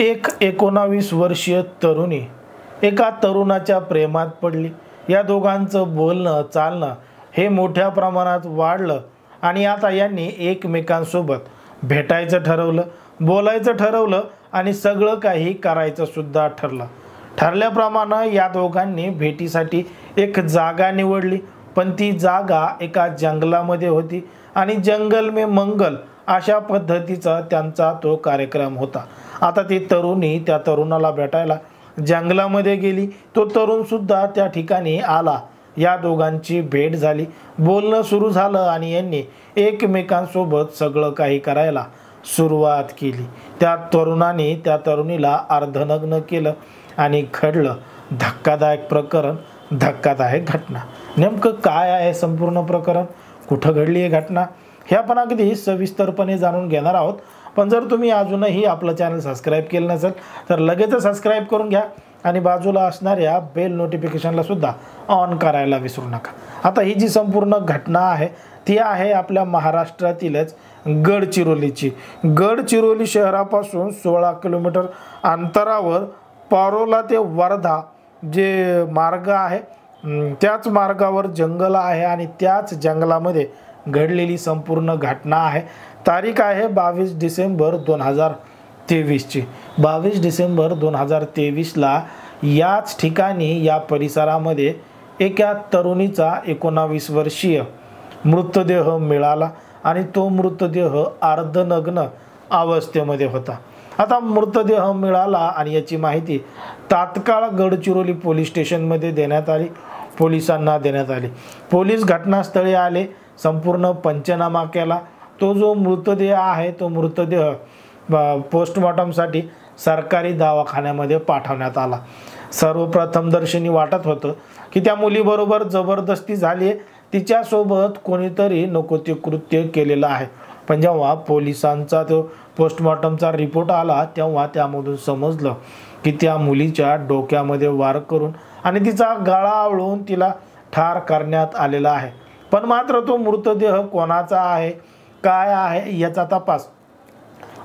एक 19 वर्षीय तरुणी एका तरुणाच्या प्रेमात पडली। या दोघांचं बोलणं चालणं हे मोठ्या प्रमाणात वाढलं आणि आता यांनी एकमेकांसोबत भेटायचं ठरवलं, बोलायचं ठरवलं आणि सगळं काही करायचं सुद्धा ठरलं। ठरल्याप्रमाणे या दोघांनी भेटीसाठी एक जागा निवडली, पण ती जागा एका जंगलामध्ये होती आणि जंगल में मंगल अशा पद्धतीचा त्यांचा तो कार्यक्रम होता। आता ती तरुणी त्या तरुणाला भेटायला जंगलामध्ये गेली, तो तरुण सुद्धा त्या ठिकाणी आला। या दोघांची भेट झाली, बोलणं सुरू झालं आणि यांनी एकमेकांसोबत सगळं काही करायला सुरुवात केली। त्या तरुणाने त्या तरुणीला अर्धनग्न केलं आणि घडलं धक्कादायक प्रकरण, धक्कादायक घटना। नेमकं काय आहे संपूर्ण प्रकरण, कुठं घडली आहे घटना, हे आपण अगदी सविस्तरपणे जाणून घेणार आहोत। पण जर तुम्ही अजूनही आपलं चॅनल सबस्क्राईब केलं नसेल तर लगेच सबस्क्राईब करून घ्या आणि बाजूला असणाऱ्या बेल नोटिफिकेशनला सुद्धा ऑन करायला विसरू नका। आता ही जी संपूर्ण घटना आहे ती आहे आपल्या महाराष्ट्रातीलच गडचिरोलीची। गडचिरोली शहरापासून 16 किलोमीटर अंतरावर पारोला ते वर्धा जे मार्ग आहे त्याच मार्गावर जंगल आहे आणि त्याच जंगलामध्ये घडलेली संपूर्ण घटना आहे। तारीख आहे 22 डिसेंबर 2023 ची। 22 डिसेंबर 2023ला याच ठिकाणी या परिसरामध्ये एका तरुणीचा 19 वर्षीय मृतदेह मिळाला आणि तो मृतदेह अर्धनग्न अवस्थेमध्ये होता। आता मृतदेह मिळाला आणि याची माहिती तात्काळ गडचिरोली पोलीस स्टेशनमध्ये देण्यात आली, पोलिसांना देण्यात आली। पोलीस घटनास्थळी आले, संपूर्ण पंचनामा केला। तो जो मृतदेह आहे तो मृतदेह पोस्टमॉर्टमसाठी सरकारी दवाखान्यामध्ये पाठवण्यात आला। सर्वप्रथम दर्शनी वाटत होतं की त्या मुलीबरोबर जबरदस्ती झाली आहे, तिच्यासोबत कोणीतरी नको ते कृत्य केलेलं आहे। पण जेव्हा पोलिसांचा तो पोस्टमॉर्टमचा रिपोर्ट आला तेव्हा त्यामधून समजलं की त्या मुलीच्या डोक्यामध्ये वार करून आणि तिचा गळा आवळून तिला ठार करण्यात आलेला आहे। पण मात्र तो मृतदेह कोणाचा आहे, काय आहे याचा तपास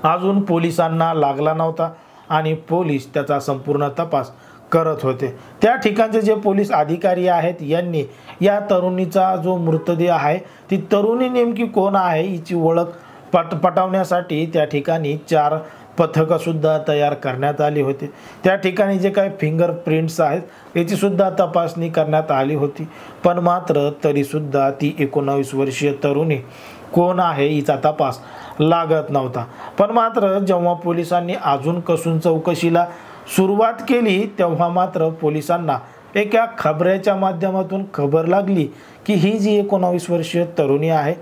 अजून पोलिसांना लागला नव्हता आणि पोलीस त्याचा संपूर्ण तपास करत होते। त्या ठिकाणचे जे पोलीस अधिकारी आहेत यांनी या तरुणीचा जो मृतदेह आहे ती तरुणी नेमकी कोण आहे हिची ओळख पटवण्यासाठी त्या ठिकाणी 4 पथकं सुद्धा तयार करण्यात आली होती। त्या ठिकाणी जे काही फिंगरप्रिंट्स आहेत याची सुद्धा तपासणी करण्यात आली होती। पण मात्र तरी सुद्धा ती 19 वर्षीय तरुणी कोण आहे हिचा तपास लागत नव्हता। पण मात्र जेव्हा पोलिसांनी अजून कसून चौकशीला सुरुवात केली तेव्हा मात्र पोलिसांना एका खबऱ्याच्या माध्यमातून खबर लागली की ही जी 19 वर्षीय तरुणी आहे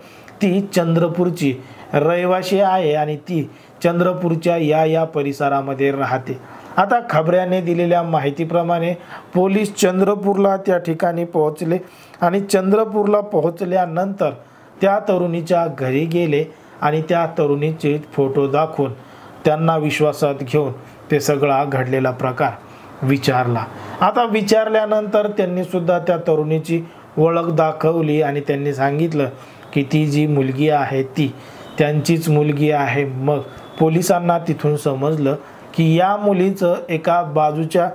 ती चंद्रपूरची रहिवासी आहे आणि ती चंद्रपूरच्या या परिसरामध्ये राहते। आता खबऱ्याने दिलेल्या माहितीप्रमाणे पोलीस चंद्रपूरला त्या ठिकाणी पोहोचले आणि चंद्रपूरला पोहोचल्यानंतर त्या तरुणीच्या घरी गेले आणि त्या तरुणीचे फोटो दाखवून त्यांना विश्वासात घेऊन ते सगळा घडलेला प्रकार विचारला। आता विचारल्यानंतर त्यांनी सुद्धा त्या तरुणीची ओळख दाखवली आणि त्यांनी सांगितलं की ती जी मुलगी आहे ती त्यांचीच मुलगी आहे। मग पोलिसांना तिथून समजलं की या मुलीचं एका बाजूच्या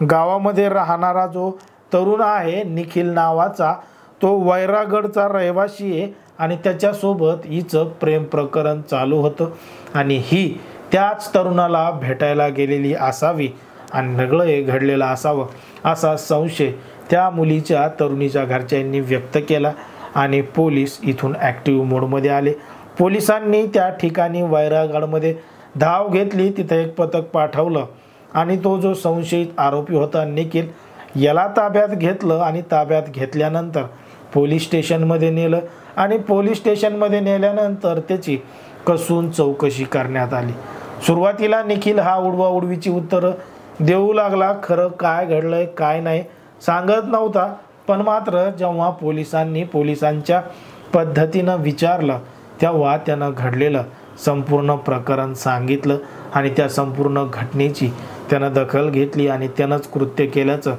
गावामध्ये राहणारा जो तरुण आहे निखिल नावाचा तो वैरागडचा रहिवासी आहे आणि त्याच्यासोबत हिचं प्रेम प्रकरण चालू होतं आणि ही त्याच तरुणाला भेटायला गेलेली असावी आणि सगळं हे घडलेलं असावं असा संशय त्या मुलीच्या तरुणीच्या घरच्यांनी व्यक्त केला आणि पोलीस इथून ॲक्टिव्ह मोडमध्ये आले। पोलिसांनी त्या ठिकाणी वैरागडमध्ये धाव घेतली, तिथे एक पथक पाठवलं आणि तो जो संशयित आरोपी होता निखिल याला ताब्यात घेतलं आणि ताब्यात घेतल्यानंतर पोलीस स्टेशनमध्ये नेलं आणि पोलीस स्टेशनमध्ये नेल्यानंतर त्याची कसून चौकशी करण्यात आली। सुरुवातीला निखिल हा उडवाउडवीची उत्तरं देऊ लागला, खरं काय घडलंय काय नाही सांगत नव्हता। पण मात्र जेव्हा पोलिसांच्या पद्धतीनं विचारलं तेव्हा त्यानं घडलेलं संपूर्ण प्रकरण सांगितलं आणि त्या संपूर्ण घटनेची त्यानं दखल घेतली आणि त्यानंच कृत्य केल्याचं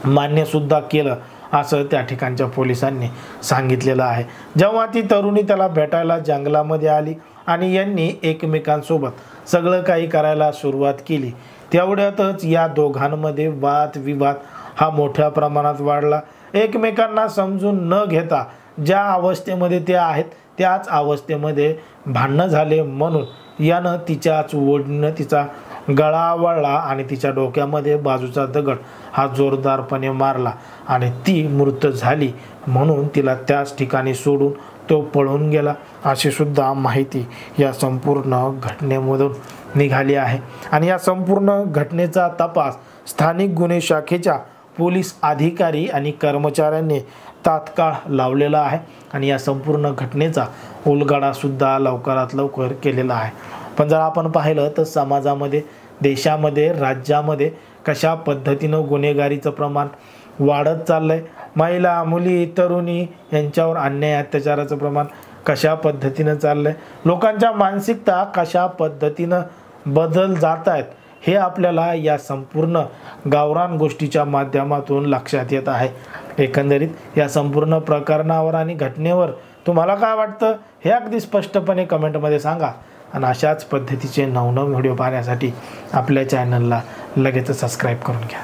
मान्यसुद्धा केलं असं त्या ठिकाणच्या पोलिसांनी सांगितलेलं आहे। जेव्हा ती तरुणी त्याला भेटायला जंगलामध्ये आली आणि यांनी एकमेकांसोबत सगळं काही करायला सुरुवात केली। तेवढ्यातच या दोघांमध्ये वादविवाद हा मोठ्या प्रमाणात वाढला। एकमेकांना समजून न घेता ज्या अवस्थेमध्ये ते आहेत त्याच अवस्थेमध्ये भांडणं झाले, म्हणून यानं तिच्याच ओढणीनं तिचा गळा आवळला आणि तिच्या डोक्यामध्ये बाजूचा दगड हा जोरदारपणे मारला आणि ती मृत झाली। म्हणून तिला त्याच ठिकाणी सोडून तो पळून गेला, अशी सुद्धा माहिती या संपूर्ण घटनेमधून निघाली आहे। आणि या संपूर्ण घटनेचा तपास स्थानिक गुन्हे शाखेच्या पोलीस अधिकारी आणि कर्मचाऱ्यांनी तात्काळ लावलेला आहे आणि या संपूर्ण घटनेचा उलगडा सुद्धा लवकरात लवकर केलेला आहे। पण जर आपण पाहिलं तर समाजामध्ये, देशामध्ये, राज्यामध्ये कशा पद्धतीनं गुन्हेगारीचं प्रमाण वाढत चाललंय, महिला, मुली, तरुणी यांच्यावर अन्याय अत्याचाराचं प्रमाण कशा पद्धतीनं चाललंय, लोकांच्या मानसिकता कशा पद्धतीनं बदल जात आहेत, हे आपल्याला या संपूर्ण गावरान गोष्टीच्या माध्यमातून लक्षात येत आहे। एकंदरीत या संपूर्ण प्रकरणावर आणि घटनेवर तुम्हाला काय वाटतं हे अगदी स्पष्टपणे कमेंटमध्ये सांगा आणि अशाच पद्धतीचे नवनवीन व्हिडिओ पाहण्यासाठी आपल्या चॅनलला लगेच सबस्क्राईब करून घ्या।